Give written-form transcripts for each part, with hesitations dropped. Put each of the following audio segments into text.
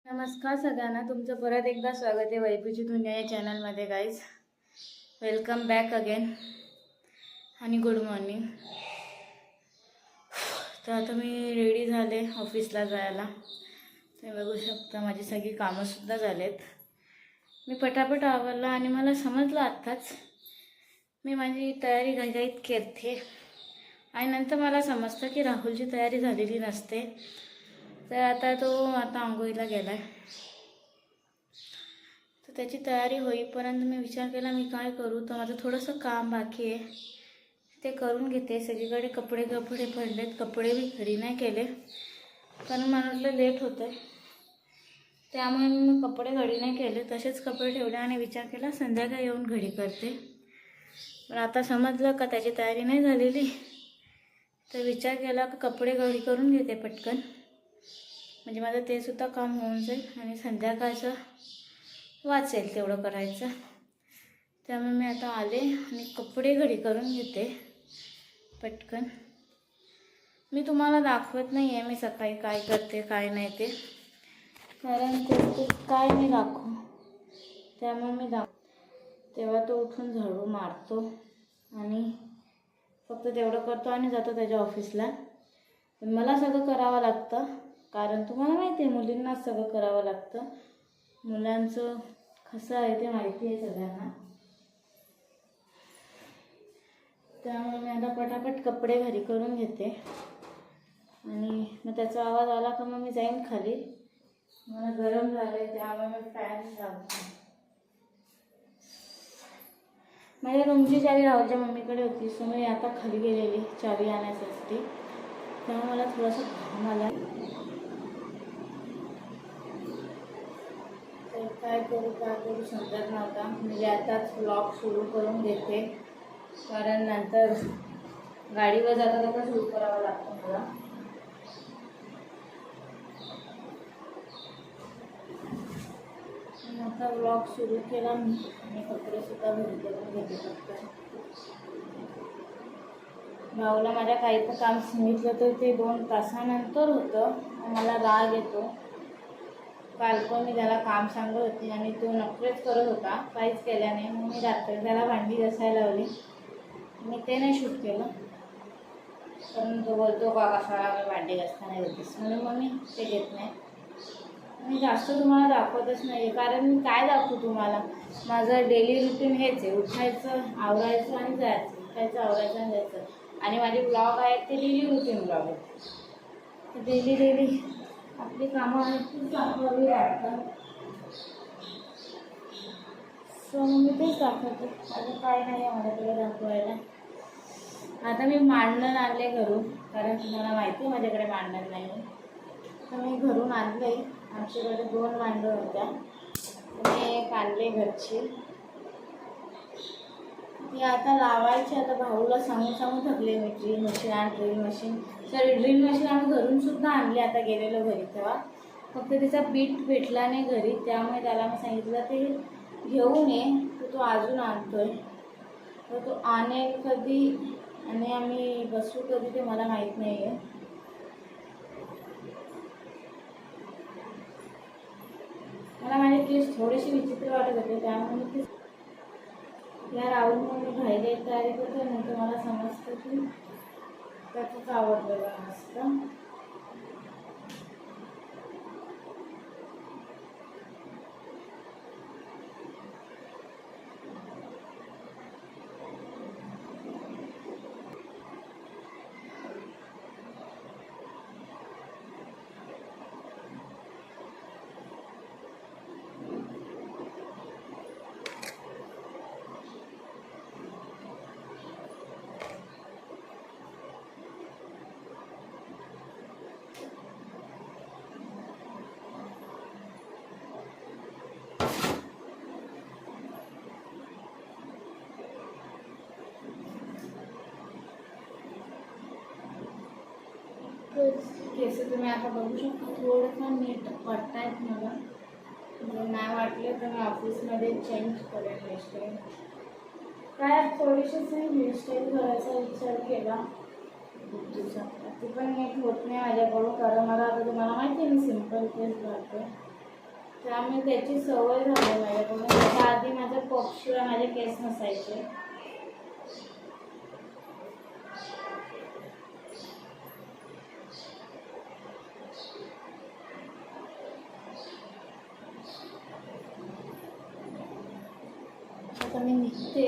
नमस्कार सगळ्यांना, तुमचं परत एकदा स्वागत आहे वैभवची दुनिया या चॅनलमध्ये. गाईज, वेलकम बॅक अगेन आणि गुड मॉर्निंग. तर आता मी रेडी झाले ऑफिसला जायला. ते बघू शकता माझी सगळी कामंसुद्धा झालेत. मी पटापट आवरलं आणि मला समजलं आत्ताच मी माझी तयारी घाईघाईत करते आणि नंतर मला समजतं की राहुलची तयारी झालेली नसते. तर आता तो आंघोळीला गेला आहे. तर त्याची तयारी होईपर्यंत मी विचार केला मी काय करू. तर माझं थोडंसं काम बाकी आहे, ते करून घेते. सगळीकडे कपडे पडलेत. कपडे मी घडी नाही केले कारण मला वाटलं लेट होतं आहे, त्यामुळे मी कपडे घडी नाही केले. तसेच कपडे ठेवले आणि विचार केला संध्याकाळी येऊन घडी करते. पण आता समजलं का त्याची तयारी नाही झालेली. तर विचार केला की कपडे घडी करून घेते पटकन, म्हणजे माझं ते सुद्धा काम होऊन जाईल आणि संध्याकाळचं वाचेल तेवढं करायचं. त्यामुळे मी आता आले आणि कपडे घडी करून घेते पटकन. मी तुम्हाला दाखवत नाही आहे मी सकाळी काय करते काय नाही ते, कारण ते काय मी दाखवू. त्यामुळे मी तेव्हा तो उठून झाडू मारतो आणि फक्त तेवढं करतो आणि जातो त्याच्या ऑफिसला. पण मला सगळं करावं लागतं, कारण तुम्हाला माहिती आहे मुलींनाच सगळं करावं लागतं. मुलांचं कसं आहे ते माहिती आहे सगळ्यांना. त्यामुळे मी आता पटापट कपडे घरी करून घेते आणि मग त्याचा आवाज आला का मग मी जाईन खाली. मला गरम झालं आहे त्यामुळे मी फॅन लावते. माझ्या रूमची चावी राहुलच्या मम्मीकडे होती, सो मी आता खाली गेलेली चावी आणण्यासाठी. त्यामुळे मला थोडंसं घाम आला. तर काय करू समजत नव्हता. म्हणजे आताच व्लॉग सुरू करून देते, कारण नंतर गाडीवर जाता सुरू करावं लागतं मला. आता व्लॉग सुरू केला मी आणि कपडेसुद्धा घरी करून घेते फक्त. भाऊला माझ्या काही पण काम सांगितलं तर ते 2 तासानंतर होतं. मला राग येतो. काल पण मी त्याला काम सांगत होती आणि तो नखरेच करत होता, काहीच केल्या नाही. मग मी रात्री त्याला भांडी घासायला लावली. मी ते नाही शूट केलं कारण तो बोलतो का कशाला मी भांडी घासता नाही होतीस, म्हणून मग मी ते घेत नाही. मी जास्त तुम्हाला दाखवतच नाही आहे, कारण मी काय दाखवू तुम्हाला. माझं डेली रुटीन हेच आहे, उठायचं, आवरायचं आणि जायचं, उठायचं, आवरायचं आणि जायचं. आणि माझे ब्लॉग आहेत ते डेली रुटीन ब्लॉग आहेत. डेली आपली कामं आहेत ती दाखवावी लागतात. सो मी तेच दाखवते. अजून काय नाही आहे माझ्याकडे दाखवायला. आता मी मांडण आणले घरून, कारण तुम्हाला माहिती आहे माझ्याकडे मांडण नाही. तर मी घरून आणले. आमच्याकडे 2 मांडण होत्या, मी एक आणले घरची. ती आता लावायची. आता भाऊला सांगून थकले मी. ड्रिल मशीन आम्ही घरून सुद्धा आणली आता गेलेलो घरी तेव्हा. फक्त तिचा बीट भेटला नाही घरी, त्यामुळे त्याला मी सांगितलं ते घेऊन ये. तर तो अजून आणतोय. तर तो आणेल कधी आणि आम्ही बसू कधी ते मला माहीत नाही आहे. मला माझे केस थोडेसे विचित्र वाटत होते, त्यामुळे मी या राऊंडमध्ये घाईघाई तयारी करतो. नंतर मला समजतं की त्याचंच आवडलेलं नसतं. केस तुम्ही आता बघू शकता थोडंसं नीट वाटतायत मला. जर नाही वाटले तर मी ऑफिसमध्ये चेंज करेन हेअरस्टाईल. काय थोडीशीच हेअरस्टाईल करायचा विचार केला खूप दिवसात. ती पण नीट होत नाही माझ्याकडून, कारण मला आता तुम्हाला माहिती आहे मी सिम्पल केस घालते. त्यामुळे त्याची सवय झाली माझ्याकडून. त्याच्या आधी माझ्या पक्षीला माझे केस नसायचे. आता मी निघते.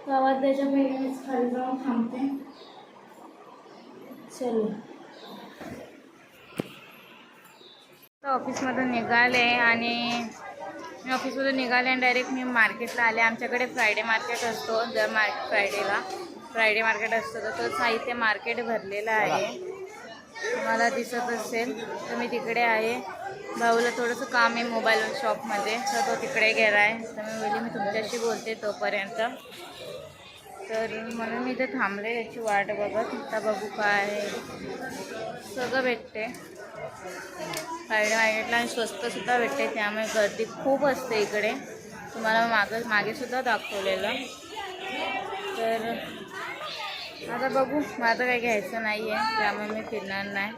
गावात त्याच्या पहिलेच खाली जाऊन थांबते. चलो. ऑफिसमधून निघाले आणि मी ऑफिसमधून निघाले आणि डायरेक्ट मी मार्केटला आले. आमच्याकडे फ्रायडे मार्केट असतो. दर फ्रायडे मार्केट असतो. तर तो साहित्य मार्केट भरलेला आहे. तुम्हाला दिसत असेल तर मी तिकडे आहे. भाऊला थोडंसं काम आहे मोबाईल शॉपमध्ये, तर तो तिकडे गेला आहे. तर मी बोलली मी तुमच्याशी बोलते तोपर्यंत. तर म्हणून मी इथे थांबले त्याची वाट बघत. आता बघू काय आहे. सगळं भेटते फ्रायडे मार्केटला आणि स्वस्तसुद्धा भेटते. त्यामुळे गर्दी खूप असते इकडे. तुम्हाला मागेसुद्धा दाखवलेलं. तर आता बघू. माझं काही घ्यायचं नाही आहे त्यामुळे मी फिरणार नाही.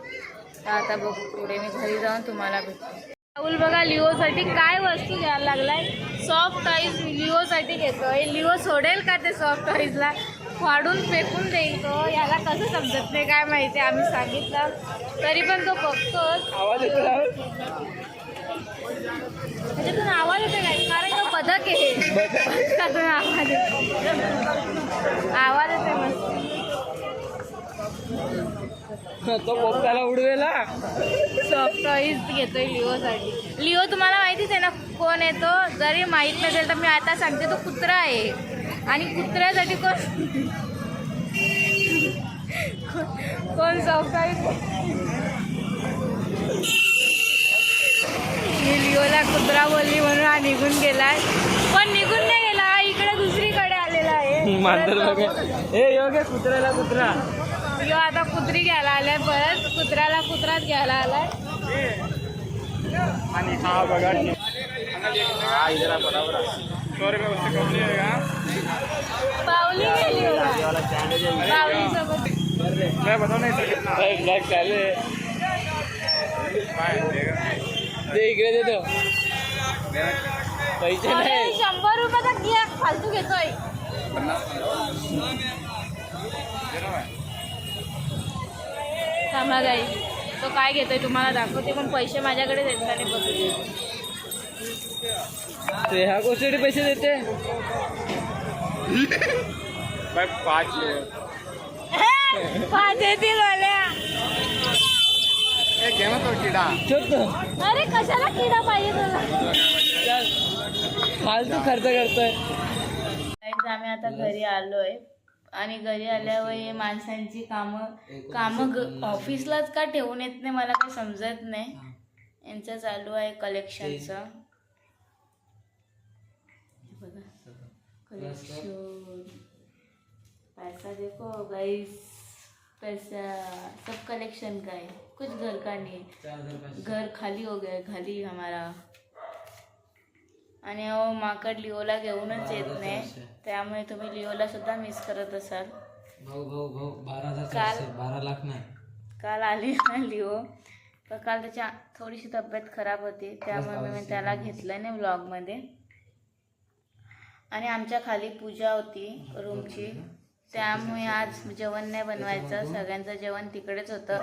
तर आता बघू पुढे मी घरी जाऊन तुम्हाला भेटते. राहुल बघा लिओसाठी काय वस्तू घ्यायला लागलाय. सॉफ्ट टॉईज लिओसाठी घेतोय. लिओ सोडेल का ते सॉफ्ट टॉईजला? फाडून फेकून देईल तो. याला कसं समजत नाही काय माहिती. आम्ही सांगितलं तरी पण तो बघतोच. त्याच्यातून आवाज येतो काय? कारण तो बदक आहे. बदकातून आवाज येते मस्त. तो पोपटाला उडवेला. सॉफ्ट टॉईज घेतोय लिओसाठी. लिओ तुम्हाला माहितीच आहे ना कोण आहे तो. जरी माहीत नसेल तर मी आता सांगते, तो कुत्रा आहे. आणि कुत्र्यासाठी कोण सॉफ्ट टॉईज. मी लिओला कुत्रा बोलली म्हणून हा निघून गेलाय. पण निघून नाही गेला, इकडे दुसरीकडे आलेला आहे. मांजर बघा. ए योगे कुत्र्याला कुत्रा. लिओ आता कुत्री घ्यायला आलाय. परत कुत्र्याला कुत्राच घ्यायला आलाय. आणि हा बघा पावली गेली पावली सोबत. इकडे देतो पैसे नाही. 100 रुपयाचा केक फालतू घेतोय. थांबा गाई, तो काय घेतोय तुम्हाला दाखवते. पण पैसे माझ्याकडे देताना बघू. ते ह्या गोष्टीसाठी पैसे देते. 5 येतील वाल्या. अरे कशाला किडा पाहिजे तुला? फालतू खर्च करतोय. आम्ही आता घरी आलोय आणि घरी आल्यावर हे माणसांची कामं ऑफिसलाच का ठेवून येत नाही मला काही समजत नाही. यांचं चालू आहे कलेक्शनचं. बघा कलेक्शन. पैसा देखो गाइस, पैसा सब कलेक्शन का है. कुछ घर का नहीं. घर खाली हो गया खाली हमारा. आणि माकड लिओला घेऊनच येत नाही. त्यामुळे तुम्ही लिओला सुद्धा मिस करत असाल. भाऊ 12,000 12 लाख नाही. काल आली ना लिओ पण काल त्याची थोडीशी तब्येत खराब होती, त्यामुळे मी त्याला घेतलं नाही व्लॉगमध्ये. आणि आमच्या खाली पूजा होती रूमची, त्यामुळे आज जेवण नाही बनवायचं, सगळ्यांचं जेवण तिकडेच होतं.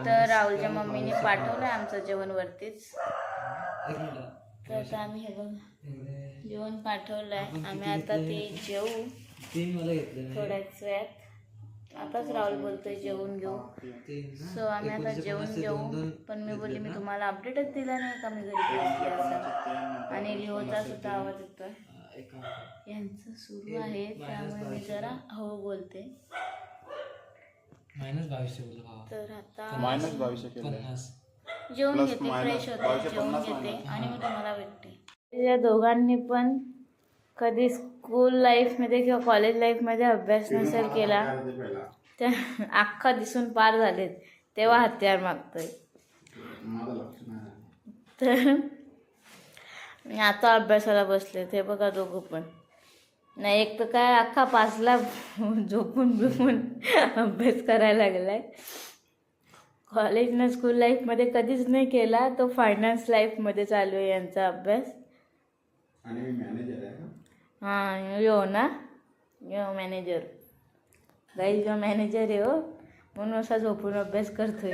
तर राहुलच्या मम्मीने पाठवलं आमचं जेवण वरतीच. तर आता आम्ही हे बघ जेवण पाठवलं आहे. आम्ही आता ते जेवू थोड्याच वेळात. आताच राहुल बोलतोय जेवून घेऊ. सो आम्ही आता जेवून घेऊ. पण मी बोलली मी तुम्हाला अपडेटच दिला नाही का मी घरी पोहोचली असं. आणि लिओचा सुद्धा आवाज येतोय, यांचं सुरू आहे, त्यामुळे मी जरा हो बोलते. तर आता जेवून घेते, फ्रेश होते, जेवून घेते आणि मी तुम्हाला भेटते. या दोघांनी पण कधी स्कूल लाईफमध्ये किंवा कॉलेज लाईफमध्ये अभ्यास नसेल केला, त्या अख्खा दिसून पार झालेत, तेव्हा हत्यार मागतोय. तर मी आता अभ्यासाला बसले, ते बघा दोघं पण नाही. एक तर काय अख्खा 5ला झोपून बिपून अभ्यास करायला लागलाय. कॉलेजनं स्कूल लाईफमध्ये कधीच नाही केला, तो फायनान्स लाईफमध्ये चालू आहे यांचा अभ्यास. आणि मी मॅनेजर आहे. हां यो ना, यो मॅनेजर गाईज, यो मॅनेजर आहे हो, म्हणून असा झोपून अभ्यास करतोय.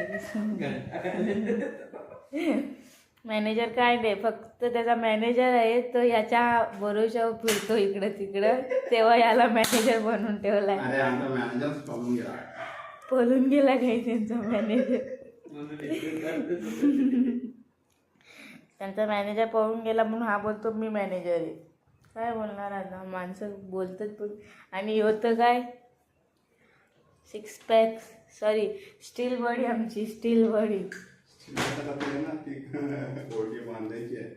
मॅनेजर काय नाही, फक्त त्याचा मॅनेजर आहे तो याच्या भरोशावर फिरतो इकडं तिकडं, तेव्हा याला मॅनेजर बनवून ठेवलाय. अरे आमचा मॅनेजर पळून गेला. पळून गेला काही त्यांचा मॅनेजर. त्यांचा मॅनेजर पळून गेला म्हणून हा बोलतो मी मॅनेजर आहे. काय बोलणार आता, माणसं बोलतात पण. आणि होतं काय, 6 पॅक सॉरी स्टील बॉडी, आमची स्टील बॉडी. ती बांधायची आहे.